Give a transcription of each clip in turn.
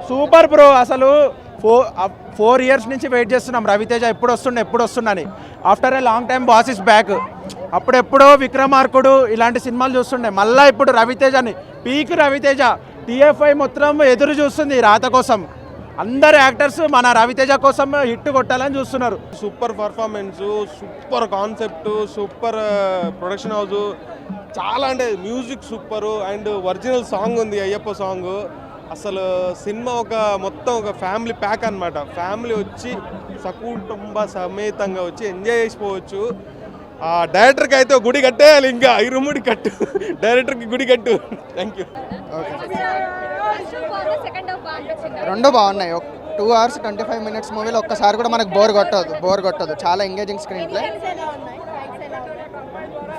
Super bro. అసలు 4 years నుంచి wait చేస్తున్నాం రవితేజ ఎప్పుడు వస్తుండని. After a long time boss is back. అప్పుడెప్పుడో విక్రమార్కుడు ఇలాంటి సినిమాలు చూస్తుండే, మళ్ళీ ఇప్పుడు రవితేజని పీక్ రవితేజ. టీఎఫ్ఐ మొత్తం ఎదురు చూస్తుంది రాత కోసం. అందరు యాక్టర్స్ మన రవితేజ కోసం హిట్ కొట్టాలని చూస్తున్నారు. Super performance, super concept, super production house, చాలా అంటే music super and original song ఉంది అయ్యప్ప సాంగ్. అసలు సినిమా మొత్తం ఒక ఫ్యామిలీ ప్యాక్ అనమాట. ఫ్యామిలీ వచ్చి సకుటుంబ సమేతంగా వచ్చి ఎంజాయ్ చేసిపోవచ్చు. డైరెక్టర్కి అయితే గుడి కట్టేయాలి, ఇంకా ఇరుముడి కట్టు, డైరెక్టర్కి గుడి కట్టు. Thank you. రెండు బాగున్నాయి. 2 hours 25 minutes మూవీలో ఒక్కసారి కూడా మనకు బోర్ కొట్టదు. చాలా ఎంగేజింగ్ స్క్రీన్ ప్లే.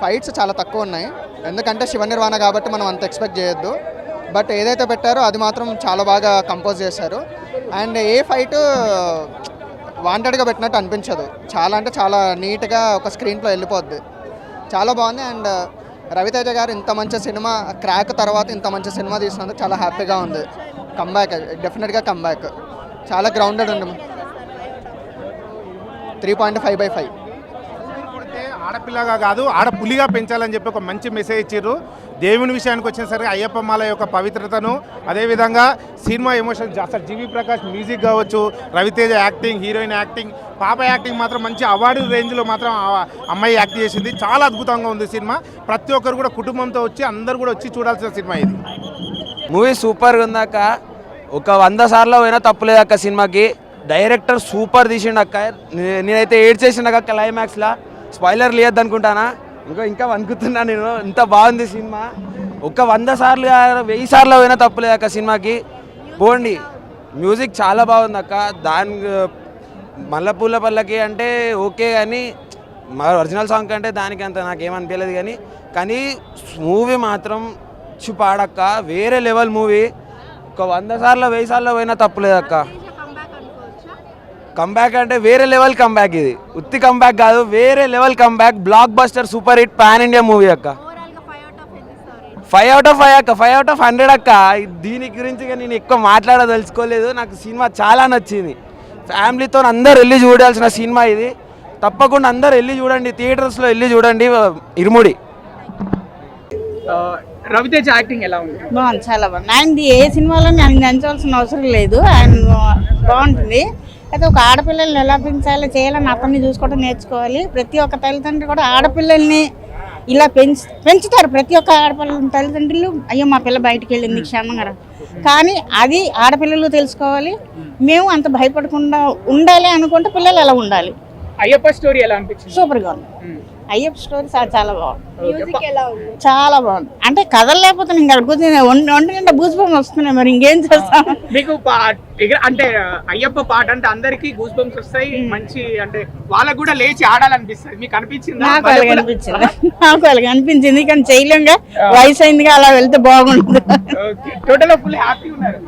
ఫైట్స్ చాలా తక్కువ ఉన్నాయి, ఎందుకంటే శివ నిర్వాణ కాబట్టి మనం అంత ఎక్స్పెక్ట్ చేయొద్దు. బట్ ఏదైతే పెట్టారో అది మాత్రం చాలా బాగా కంపోజ్ చేశారు. అండ్ ఏ ఫైట్ వాంటెడ్గా పెట్టినట్టు అనిపించదు. చాలా అంటే చాలా నీట్గా ఒక స్క్రీన్లో వెళ్ళిపోద్ది. చాలా బాగుంది. అండ్ రవితేజ గారు ఇంత మంచి సినిమా, క్రాక్ తర్వాత ఇంత మంచి సినిమా తీసినందుకు చాలా హ్యాపీగా ఉంది. కంబ్యాక్, డెఫినెట్గా కంబ్యాక్. చాలా గ్రౌండెడ్ ఉంది. 3.5/5. ఆడపిల్లగా కాదు ఆడపులిగా పెంచాలని చెప్పి ఒక మంచి మెసేజ్ ఇచ్చారు. దేవుని విషయానికి వచ్చేసరికి అయ్యప్ప మాల యొక్క పవిత్రతను, అదేవిధంగా సినిమా ఎమోషన్స్, అసలు జీవి ప్రకాష్ మ్యూజిక్ కావచ్చు, రవితేజ యాక్టింగ్, హీరోయిన్ యాక్టింగ్, పాప యాక్టింగ్ మాత్రం మంచి అవార్డు రేంజ్లో మాత్రం అమ్మాయి యాక్ట్ చేసింది. చాలా అద్భుతంగా ఉంది సినిమా. ప్రతి ఒక్కరు కూడా కుటుంబంతో వచ్చి అందరు కూడా వచ్చి చూడాల్సిన సినిమా ఇది. మూవీ సూపర్గా ఉందాక. ఒక 100 సార్లు పోయినా తప్పులేదక్క సినిమాకి. డైరెక్టర్ సూపర్ తీసిండక్క. నేనైతే ఏడ్చేసిండక్క క్లైమాక్స్లో. స్పాయిలర్ లేదు అనుకుంటానా, ఇంకా వణుకుతున్నా నేను. ఇంత బాగుంది సినిమా. ఒక 100 సార్లు 1000 సార్లు పోయినా తప్పులేదక్క సినిమాకి. పోండి. మ్యూజిక్ చాలా బాగుంది అక్క. మల్లెపూల పల్లకి అంటే ఓకే, కానీ మా ఒరిజినల్ సాంగ్ కంటే దానికి అంత నాకేమనిపించలేదు. కానీ మూవీ మాత్రం పాడక్క, వేరే లెవెల్ మూవీ. ఒక 100 సార్లు 1000 సార్లు పోయినా తప్పులేదక్క. కంబ్యాక్ అంటే వేరే లెవెల్ కంబ్యాక్. ఇది ఉత్తి కంబ్యాక్ కాదు, వేరే level comeback. Block buster, super hit, pan India movie అక్క. 5 out of 5 అక్క. 5 out of 100 అక్క. దీని గురించి నేను ఎక్కువ మాట్లాడదలుచుకోలేదు. నాకు సినిమా చాలా నచ్చింది. ఫ్యామిలీతో అందరు వెళ్ళి చూడాల్సిన సినిమా ఇది. తప్పకుండా అందరు వెళ్ళి చూడండి, థియేటర్స్లో వెళ్ళి చూడండి. ఇరుముడి. రవితేజ యాక్టింగ్ ఎలా ఉంది? బాగుంది, చాలా బాగుంది. ఆయన ఏ సినిమాలో ఆయన నచ్చవలసిన అవసరం లేదు. ఆయన బాగుంటుంది. అయితే ఒక ఆడపిల్లల్ని ఎలా పెంచాలో చేయాలని అతన్ని చూసుకోవడం నేర్చుకోవాలి. ప్రతి ఒక్క తల్లిదండ్రులు కూడా ఆడపిల్లల్ని ఇలా పెంచుతారు. ప్రతి ఒక్క తల్లిదండ్రులు అయ్యో మా పిల్ల బయటికి వెళ్ళింది క్షేమంగా, కానీ అది ఆడపిల్లలు తెలుసుకోవాలి. మేము అంత భయపడకుండా ఉండాలి అనుకుంటే పిల్లలు ఎలా ఉండాలి. అయ్యప్ప స్టోరీ ఎలా అనిపించింది? సూపర్గా ఉంది. అయ్యప్ప స్టోరీ చాలా బాగుంది. చాలా బాగుంది. అంటే కథలు లేకపోతే ఇంకా కూర్చొని ఒంటి నిండా గూస్ బంప్స్ వస్తున్నాయి, మరి ఇంకేం చేస్తాం. మీకు అంటే అయ్యప్ప పాట అంటే అందరికి గూస్ బంప్స్ వస్తాయి. మంచి అంటే వాళ్ళకు కూడా లేచి ఆడాలనిపిస్తుంది. మీకు అనిపించింది? నాకు అలాగే అనిపించింది, కానీ చేయలేంగా, వయసు అయిందిగా, అలా వెళ్తే బాగుంటుంది. టోటల్ ఫుల్ హ్యాపీ ఉన్నారు.